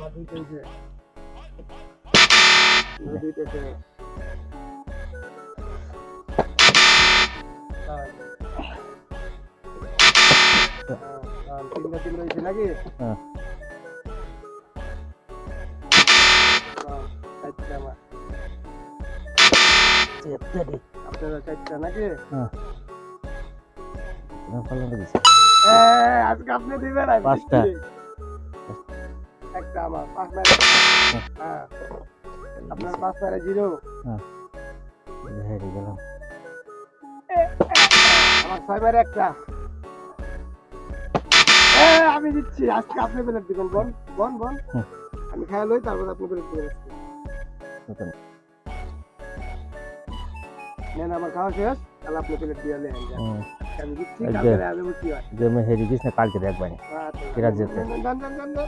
আমার দুইটা হয়েছে দুইটা হয়েছে তিনটা তিনটা হয়েছে নাকি চারটা আমার আপনারা চারটা নাকি আজকে আপনি দিবেন পাঁচটা একটা আমার পাঁচ মাইল হ্যাঁ আপনার পাঁচ মাইলে জিরো হেরে গেলাম আমার ছয় মাইলে একটা আমি দিচ্ছি আজকে আপনি প্লেট দিবেন বন বন বন আমি খেয়াল হই তারপর আপনি প্লেট দিবেন নেন আমার খাওয়া শেষ তাহলে আপনি প্লেট দিয়ে নেন আমি দিচ্ছি কালকে আমি কি হয় যে আমি হেরে গেছি না কালকে দেখবানি আচ্ছা এরা যেতে দেন দেন দেন